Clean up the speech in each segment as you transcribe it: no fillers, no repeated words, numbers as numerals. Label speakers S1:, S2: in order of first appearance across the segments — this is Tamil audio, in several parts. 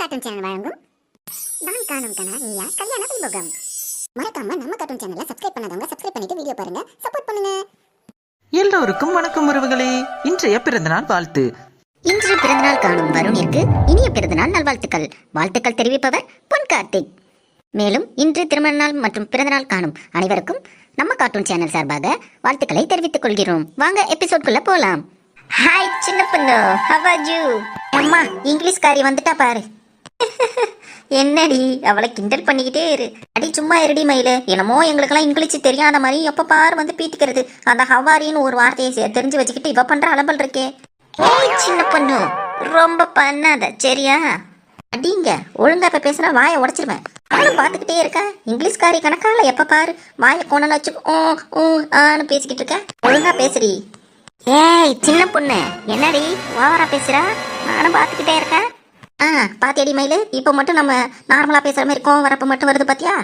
S1: கார்ட்டூன் சேனல் வழங்கும் நான் காணும் கனா நீயா கல்யாண வைபோகம். மறக்காம நம்ம கார்ட்டூன் சேனலை சப்ஸ்கிரைப் பண்ணாதவங்க சப்ஸ்கிரைப் பண்ணிட்டு வீடியோ பாருங்க, சப்போர்ட் பண்ணுங்க.
S2: எல்லோருக்கும் வணக்கம் உறவுகளே. இன்றைய பிறந்தநாள் வாழ்த்து.
S1: இன்று பிறந்தநாள் காணும் வருணிற்கு இனிய பிறந்தநாள் நல்வாழ்த்துக்கள். வாழ்த்துக்கள் தெரிவிப்பவர் பொன் கார்த்திக். மேலும் இன்று திருமண நாள் மற்றும் பிறந்தநாள் காணும் அனைவருக்கும் நம்ம கார்ட்டூன் சேனல் சார்பாக வாழ்த்துக்களை தெரிவித்துக் கொள்கிறோம். வாங்க எபிசோட்குள்ள போலாம். ஹாய் சின்ன பொண்ணு, ஹவ் ஆர் யூ? அம்மா இங்கிலீஷ்காரி வந்துட்டா பாரு. என்னடி அவளை கிண்டல் பண்ணிக்கிட்டே இரு. அடி சும்மா இருடி மயிலு. என்னமோ எங்களுக்கெல்லாம் இங்கிலீஷ் தெரியாத மாதிரி எப்ப பாரு வந்து பீத்திக்கிறது. அந்த ஹவாரின்னு ஒரு வார்த்தையை தெரிஞ்சு வச்சுக்கிட்டு இவ பண்ற அலம்பல் இருக்கே. ஏய் சின்ன பொண்ணு, ரொம்ப பண்ணாத சரியா? அடிங்க ஒழுங்கா இப்ப பேசுனா வாயை உடைச்சிருவேன். நானும் பாத்துக்கிட்டே இருக்கேன். இங்கிலீஷ்காரி கணக்கால எப்ப பாரு வாயை கொண்டு வச்சு ஆன்னு பேசிக்கிட்டு இருக்க. ஒழுங்கா பேசுடி. ஏய் சின்ன பொண்ணு, என்னடி ஓவரா பேசுறா? நானும் பாத்துக்கிட்டே இருக்கேன். பாத்தியடி மயிலு, இப்ப மட்டும் நம்ம நார்மலா பேசுற மாதிரி கோவம் வரப்ப மட்டும் வருது பாத்தியா?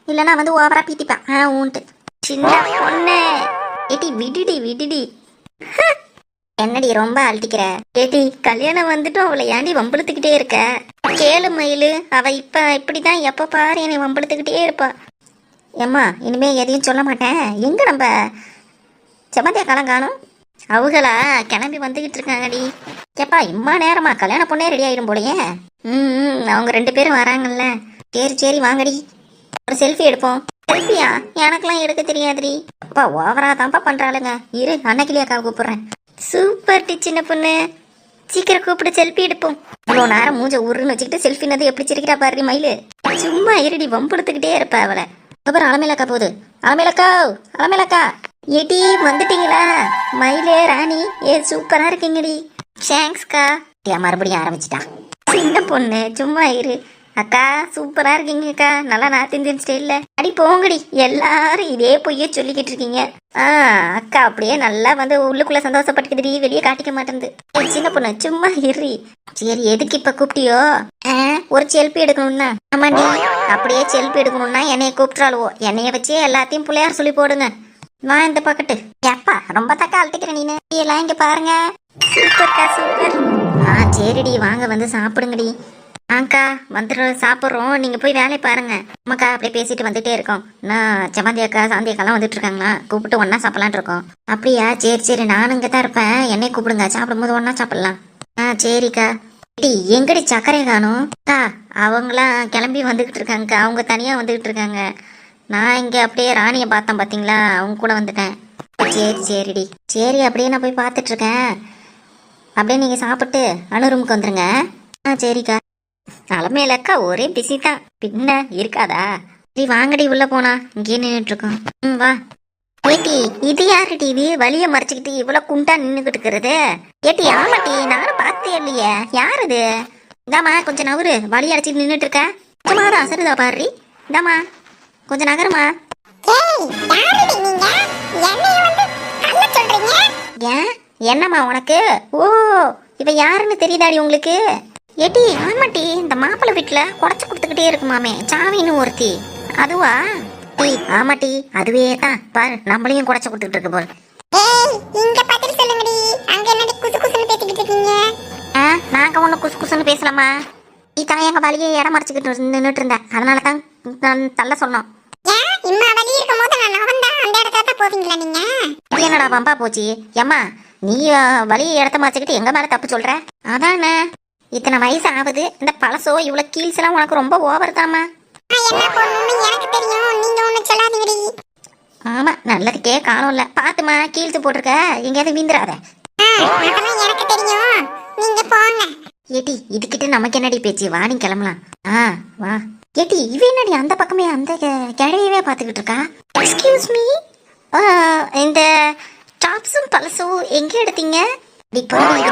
S1: இல்லன்னா வந்து ஓவரா பீத்திப்பேன் ஊன்ட்டு. சின்ன பொண்ணு ஏட்டி விடுடி விடுடி. என்னடி ரொம்ப அழட்டிக்கிற? ஏட்டி கல்யாணம் வந்துட்டும் அவளை ஏண்டி வம்பளுத்துக்கிட்டே இருக்க? கேளு மயிலு, அவ இப்ப இப்படிதான் எப்ப பாரு என்னை வம்பளுத்துக்கிட்டே இருப்பா. ஏம்மா இனிமே எதையும் சொல்ல மாட்டேன். எங்க நம்ம செமந்தியா காலம் காணும்? அவங்களா கிளம்பி வந்துகிட்டு இருக்காங்கடி. கேப்பா இம்மா நேரமா கல்யாண பொண்ணே ரெடி ஆயிடும் போலயே. அவங்க 2 பேரும் வராங்கல்ல. சரி சரி வாங்கடி, ஒரு செல்ஃபி எடுப்போம். செல்ஃபியா? எனக்கெல்லாம் எடுக்க தெரியாதுடி. அப்பா ஓவரா தான்ப்பா பண்றாளுங்க. இரு அன்னைக்கிளியாக்கா கூப்பிடுறேன். சூப்பர் டி சின்ன பொண்ணு, சீக்கிரம் கூப்பிட்டு செல்ஃபி எடுப்போம். இவ்வளோ நேரம் மூஞ்ச உருன்னு வச்சுக்கிட்டு செல்ஃபினது எப்படி சிரிக்கிறா பாரு மயிலு. சும்மா இருடி வம்பெடுத்துக்கிட்டே இருப்பா அவளை. அப்புறம் அலமேலக்கா போகுது. அலமேலக்கா அலமேலக்கா ஏடி வந்துட்டீங்களா? மயிலே ராணி சூப்பரா இருக்கீங்கடி. தேங்க்ஸ்க்கா. மறுபடியும் ஆரம்பிச்சிட்டா சின்ன பொண்ணு. சும்மா இரு. அக்கா சூப்பரா இருக்கீங்கக்கா, நல்லா நார்த் இந்தியன் ஸ்டைல்ல. அடி போங்கடி, எல்லாரும் இதே பொய்யே சொல்லிக்கிட்டு இருக்கீங்க. அக்கா அப்படியே நல்லா வந்து உள்ளுக்குள்ள சந்தோஷப்பட்டுக்குதுடி, வெளியே காட்டிக்க மாட்டேங்குது. சின்ன பொண்ணு சும்மா இரு. சரி எதுக்கு இப்ப கூப்பிட்டியோ? ஒரு செல்ஃபி எடுக்கணும்னா? ஆமாண்டி, அப்படியே செல்ஃபி எடுக்கணும்னா என்னைய கூப்பிட்டுறாளுவோ. என்னைய வச்சே எல்லாத்தையும் பிள்ளையார் சொல்லி போடுங்க. நான் இந்த பக்கெட்டு எப்பா ரொம்ப தக்கா அழட்டிக்கிறேன் நீனு. எல்லாம் இங்க பாருங்க. சூப்பர்க்கா சூப்பர். சரிடி வாங்க வந்து சாப்பிடுங்கடி. வந்துடுற சாப்பிட்றோம், நீங்க போய் வேலையை பாருங்க. அம்மாக்கா அப்படியே பேசிட்டு வந்துட்டே இருக்கோம். நான் செமந்தி அக்கா சாந்தி அக்காலாம் வந்துட்டு இருக்காங்களா, கூப்பிட்டு ஒன்னா சாப்பிடலான் இருக்கோம். அப்படியா? சரி சரி நானும் இங்கே தான் இருப்பேன். என்னை கூப்பிடுங்க, சாப்பிடும்போது ஒன்னா சாப்பிடலாம். சரிக்கா. டி எங்கடி சக்கரை காணும்? அவங்களாம் கிளம்பி வந்துகிட்டு இருக்காங்கக்கா. அவங்க தனியா வந்துகிட்டு இருக்காங்க. நான் இங்க அப்படியே ராணியை பார்த்தேன் பாத்தீங்களா, அவங்க கூட வந்துட்டேன். சரி சரிடி. சரி அப்படியே நான் போய் பார்த்துட்டு இருக்கேன். அப்படியே நீங்க சாப்பிட்டு அனு ரூமுக்கு வந்துருங்க. சரிக்கா. அலமேலக்கா ஒரே பிஸி தான், பின்ன இருக்காதா? சரி வாங்கடி உள்ள போனா, இங்கே நின்றுட்டு இருக்கோம். வா. ஏட்டி இது யாருடி? இது வலிய மறைச்சிக்கிட்டு இவ்வளவு குண்டா நின்றுகிட்டு இருக்கிறது? ஏட்டி ஆமாட்டி, நானும் பார்த்தே இல்லையே. யாரு இது? இந்தாமா கொஞ்சம் நவரு, வலி அடைச்சிட்டு நின்றுட்டு இருக்க. சும்மாதான் அசருதா பாரு. இந்தாமா கொஞ்சம் நகருமா. ஏன் என்னம்மா உனக்கு? ஓ இவ யாருன்னு தெரியுதாடி உங்களுக்கு? ஏட்டி ஆமாட்டி, இந்த மாப்பிள்ளை வீட்டுல குடைச்சு கொடுத்துக்கிட்டே இருக்குமாமே சாவின்னு ஒருத்தி, அதுவா? ஆமாட்டி அதுவே தான். பாரு நம்மளையும் குடைச்சு கொடுத்துட்டு இருக்கு போல். நாங்க ஒண்ணு குசு குசுன்னு பேசலாமா? நீ தான் எங்க வழியை இடம் மறைச்சிக்கிட்டு நின்றுட்டு இருந்த, அதனாலதான் தள்ள சொன்னோம். என்னடா பம்பா போச்சு? ஏம்மா நீ வழியை இடத்த மறைச்சிக்கிட்டு எங்க மேல தப்பு சொல்ற? அதானே இத்தனை வயசு ஆகுது, இந்த பழசோ இவ்வளவு கீழ்ஸ் எல்லாம் உனக்கு ரொம்ப ஓவர் தாமா. ஆமா நல்லதுக்கே காலம் இல்ல. பாத்துமா கீழ்த்து போட்டிருக்க, எங்கேயாவது வீந்துராத. ஏட்டி இதுக்கிட்ட நமக்கு என்னடி பேச்சு? வா நீ கிளம்பலாம். வா. ஏட்டி இவ என்னடி அந்த பக்கமே அந்த கிழவியவே பாத்துக்கிட்டு இருக்கா? எக்ஸ்கியூஸ் மீ, இந்த டாப்ஸும் பழசும் எங்க எடுத்தீங்க?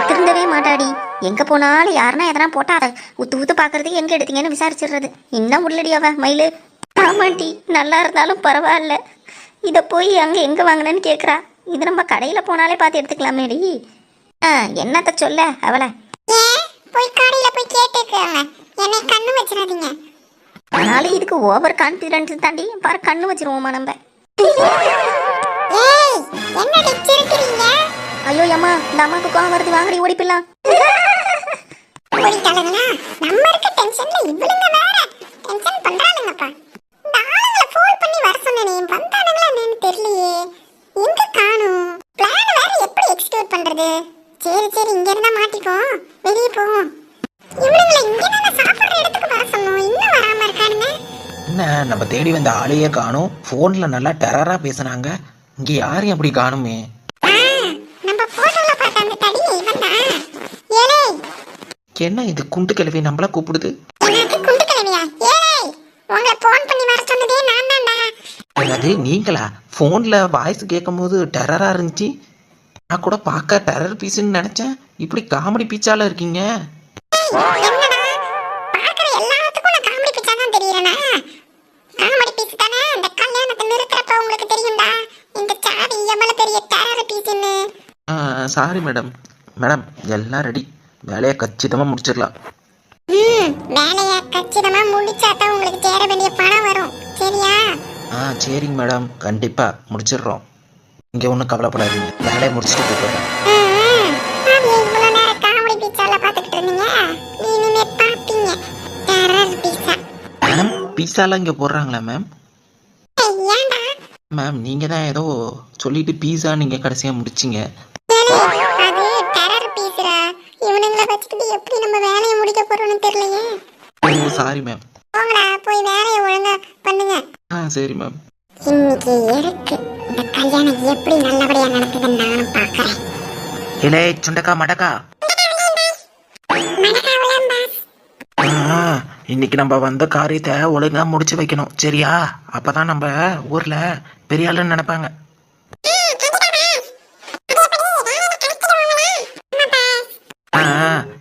S1: திருந்தவே மாட்டாடி. எங்க போனாலும் யாருன்னா எதனா போட்டா அதை உத்து ஊத்து பாக்குறதுக்கு எங்க எடுத்தீங்கன்னு விசாரிச்சிடுறது. இன்னும் உள்ளடி அவ மயிலு. ஆமாட்டி நல்லா இருந்தாலும் பரவாயில்ல, இத போய் அங்க எங்க வாங்கினேன்னு கேக்குறா. இது நம்ம கடையில போனாலே பார்த்து எடுத்துக்கலாமேடி. என்னத்த சொல்ல அவளை? ஆனாலும் இதுக்கு ஓவர் கான்பிடன்ஸ் தாண்டி. பாரு கண்ணு வச்சிருவோமா நம்ம. ஐயோ அம்மா இந்த அம்மாக்கு கோவம் வருது, வாங்கடி ஓடிப்பிடலாம். நம்ம இருக்க டென்ஷன்ல
S3: வெளியே போவோம். இவனுங்களை இங்கே நம்ம சாப்பிடுற இடத்துக்கு வர சொன்னோம், இன்னும் வராம இருக்கானுங்க.
S4: என்ன நம்ம தேடி வந்த ஆளையே காணும். ஃபோனில் நல்லா டெரராக பேசுனாங்க. இங்கே யாரையும் அப்படி காணுமே.
S3: நம்ம போட்டோல பார்த்த அந்த தடி இவன் தான். ஏலே,
S4: என்ன இது குண்டு கிழவி நம்மள கூப்பிடுது?
S3: எனக்கு குண்டு கிழவியா? ஏலே, உங்களை போன் பண்ணி வர சொன்னதே நான் தான்டா.
S4: என்னது நீங்களா? ஃபோனில் வாய்ஸ் கேட்கும் போது டெரராக இருந்துச்சு. நான் கூட பார்க்க டெரர் பீஸுன்னு நினச்சேன். இப்படி காமெடி பீச்சால இருக்கீங்க.
S3: என்னடா, பார்க்குற எல்லாத்துக்கும் நான் காமெடி பிச்சா தான் தெரியறேனா? காமெடி பீஸ் தானே. அந்த கல்யாணத்தை நிறுத்துறப்ப உங்களுக்கு தெரியும்டா இந்த சாவி எவ்வளவு பெரிய டெரர் பீஸ்ன்னு.
S4: Sorry madam. மேடம் எல்லாம் ரெடி. வேலையை கச்சிதமாக முடிச்சிடலாம்.
S3: வேலையை கச்சிதமா முடிச்சாதான் உங்களுக்கு சேர வேண்டிய பணம் வரும், சரியா?
S4: சரிங்க மேடம், கண்டிப்பாக முடிச்சிடுறோம். இங்கே ஒன்றும் கவலைப்படாதீங்க. வேலையை முடிச்சுட்டு போயிடுறேன்.
S3: இவ்வளவு நேரம் காமெடி பீச்சால பார்த்துக்கிட்டு இருந்தீங்க, இனிமே பார்ப்பீங்க டெரர் பீஸா.
S4: மேம் பீஸாலாம் இங்கே போடுறாங்களா மேம்?
S3: ஏன்டா?
S4: மேம் நீங்கள் தான் ஏதோ சொல்லிட்டு பீஸா நீங்கள் கடைசியாக முடிச்சிங்க.
S3: அது டெரர் பீஸ்ரா. இவனுங்களை வச்சுக்கிட்டு எப்படி நம்ம வேலையை முடிக்க போறோம்னு தெரியலையே.
S4: ஓ சாரி மேம்.
S3: போங்கடா, போய் வேலையை ஒழுங்கா பண்ணுங்க.
S4: சரி மேம்.
S3: இன்னைக்கு இருக்கு இந்த கல்யாணம் எப்படி நல்லபடியா நடக்குதுன்னு நானும் பாக்குறேன்.
S4: இலே சுண்டக்கா மடக்கா. இன்னைக்கு நம்ம வந்த காரியத்தை ஒழுங்கா முடிச்சு வைக்கணும், சரியா? அப்பதான் நம்ம ஊர்ல பெரிய ஆளுன்னு நினைப்பாங்க.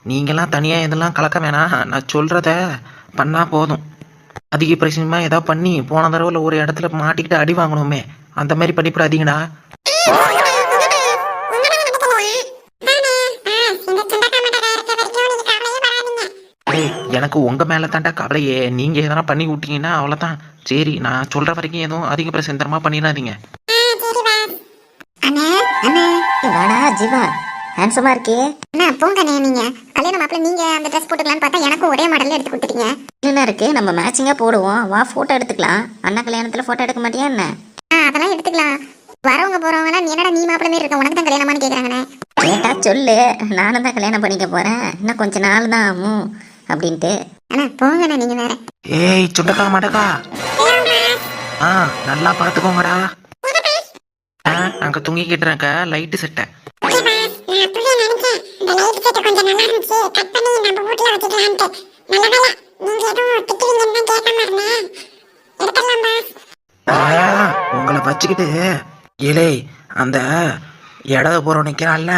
S4: நீங்கெல்லாம் தனியா இதெல்லாம் கலக்க வேணாம். நான் சொல்றத பண்ணா போதும். அதிக பிரச்சனைமா ஏதாவது பண்ணி போன தடவை ஒரு இடத்துல மாட்டிக்கிட்டு அடி வாங்கணுமே, அந்த மாதிரி பண்ணிவிடாதீங்கடா. எனக்கு உங்க மேல தாண்டா கவலையே. நீங்க எதனா பண்ணி விட்டீங்கன்னா அவ்வளவுதான். சரி, நான் சொல்ற வரைக்கும் எதுவும் அதிக பிரச்சனை பண்ணிடாதீங்க.
S1: வாடா ஜீவா, ஹேண்ட்ஸமா இருக்கே.
S3: அண்ணா போங்கண்ணே, நீங்க கல்யாணம் மாப்பிள்ள நீங்க அந்த ட்ரெஸ் போட்டுக்கலான்னு பார்த்தா எனக்கும் ஒரே மாடல்ல எடுத்து கொடுத்துட்டீங்க.
S1: என்ன இருக்கு, நம்ம மேட்சிங்கா போடுவோம். வா போட்டோ எடுத்துக்கலாம். அண்ணா கல்யாணத்துல போட்டோ எடுக்க மாட்டியா என்ன?
S3: அதெல்லாம் எடுத்துக்கலாம். வரவங்க போறவங்க நீ என்னடா நீ மாப்பிள்ள மாதிரி இருக்க, உனக்கு தான் கல்யாணமான்னு கேக்குறாங்கண்ணே.
S1: கேட்டா சொல்லு, நானும் தான் கல்யாணம் பண்ணிக்க போறேன். இன்னும் கொஞ்ச நாள் தான் ஆகும் அப்படின்ட்டு.
S3: அண்ணா போங்கண்ணா, நீங்க வேற.
S4: ஏய் சுண்டக்கா மடக்கா, நல்லா பாத்துக்கோங்கடா. அங்க தூங்கிக்கிட்டு இருக்க லைட்டு செட்டை. உங்களை வச்சுக்கிட்டு ஏலே அந்த இடதுபுறம் நிக்கிறான்ல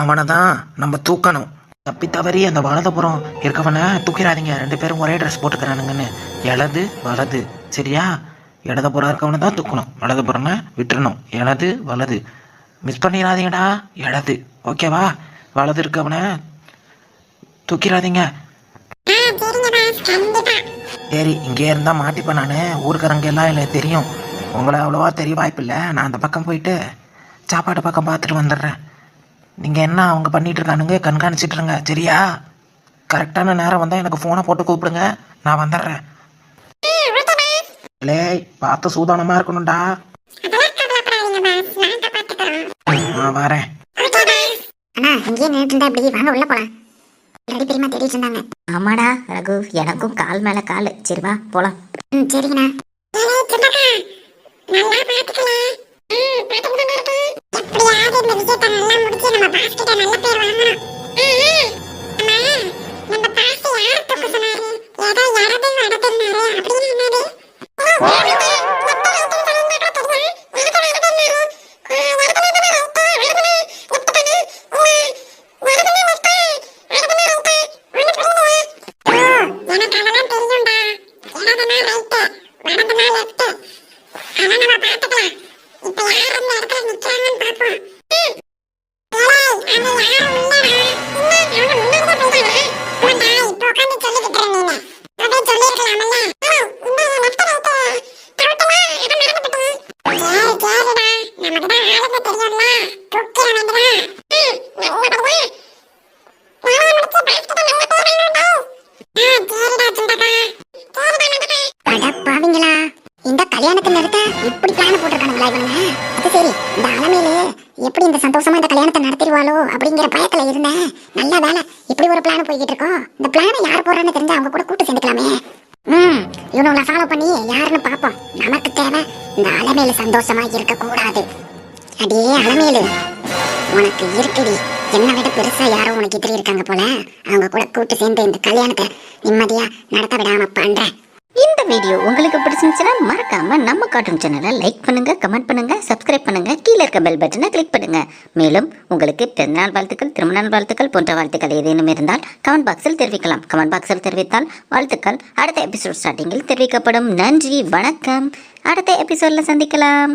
S4: அவனை தான் நம்ம தூக்கணும். தப்பி தவறி அந்த வலதுபுறம் இருக்கவனை தூக்கிடாதீங்க. 2 பேரும் ஒரே ட்ரெஸ் போட்டுக்கிறானுங்கன்னு. இடது வலது, சரியா? இடதுபுறம் இருக்கவனை தான் தூக்கணும், வலதுபுறம்னா விட்டுறணும். இடது வலது மிஸ் பண்ணிடாதீங்கடா. இடது ஓகேவா? வலது இருக்கவனை தூக்கிடாதீங்க. சரி, இங்கே இருந்தா மாட்டிப்பேன் நான். ஊருக்காரங்க எல்லாம் இல்லை தெரியும். உங்களை அவ்வளோவா தெரிய வாய்ப்பில்லை. நான் அந்த பக்கம் போயிட்டு சாப்பாட்டு பக்கம் பார்த்துட்டு வந்துடுறேன். நீங்கள் என்ன அவங்க பண்ணிட்டு இருக்கானுங்க கண்காணிச்சிட்ருங்க, சரியா? கரெக்டான நேரம் வந்தால் எனக்கு ஃபோனை போட்டு கூப்பிடுங்க, நான் வந்துடுறேன். இல்லை பார்த்து சூதானமாக இருக்கணும்டா. நான் வரேன்.
S3: அண்ணா இங்கே நின்றுட்டு இருந்தா அப்படி வாங்க உள்ள போலாம். ரெடி பெரியமா தேடிட்டு இருந்தாங்க.
S1: ஆமாடா ரகு, எனக்கும் கால் மேல கால். சரி வா போலாம்.
S3: சரிங்கண்ணா. கல்யாணத்தை நிறுத்த இப்படி பிளான் போட்டிருக்கானுங்களா இவங்க? அது சரி, இந்த அலமையிலே எப்படி இந்த சந்தோஷமா இந்த கல்யாணத்தை கல்யாணத்தை நடத்திடுவாளோ அப்படிங்கிற பயத்துல இருந்தேன். நல்ல வேலை இப்படி ஒரு பிளான் போய்கிட்டு இருக்கோம். இந்த பிளானை யார் போடுறான்னு தெரிஞ்சா அவங்க கூட கூட்டு சேர்ந்துக்கலாமே. இவனுங்களை ஃபாலோ பண்ணி யாருன்னு பார்ப்போம். நமக்கு தேவை இந்த அலமேலு சந்தோஷமா இருக்க கூடாது. அடே அலமேலு, உனக்கு இருக்குடி, என்னை விட பெருசா யாரோ உனக்கு எதிரி இருக்காங்க போல. அவங்க கூட கூட்டு சேர்ந்து இந்த கல்யாணத்தை நிம்மதியா நடத்த விடாம பண்றேன்.
S1: இந்த வீடியோ உங்களுக்கு பிடிச்சிருந்துச்சுன்னா மறக்காம நம்ம கார்ட்டூன் சேனலை லைக் பண்ணுங்க, கமெண்ட் பண்ணுங்க, சப்ஸ்கிரைப் பண்ணுங்க, கீழே இருக்க பெல் பட்டனை கிளிக் பண்ணுங்க. மேலும் உங்களுக்கு பிறந்தநாள் வாழ்த்துக்கள், திருமண வாழ்த்துக்கள் போன்ற வாழ்த்துக்கள் ஏதேனும் இருந்தால் கமெண்ட் பாக்ஸில் தெரிவிக்கலாம். கமெண்ட் பாக்ஸில் தெரிவித்தால் வாழ்த்துக்கள் அடுத்த எபிசோட் ஸ்டார்டிங்கில் தெரிவிக்கப்படும். நன்றி, வணக்கம். அடுத்த எபிசோட்ல சந்திக்கலாம்.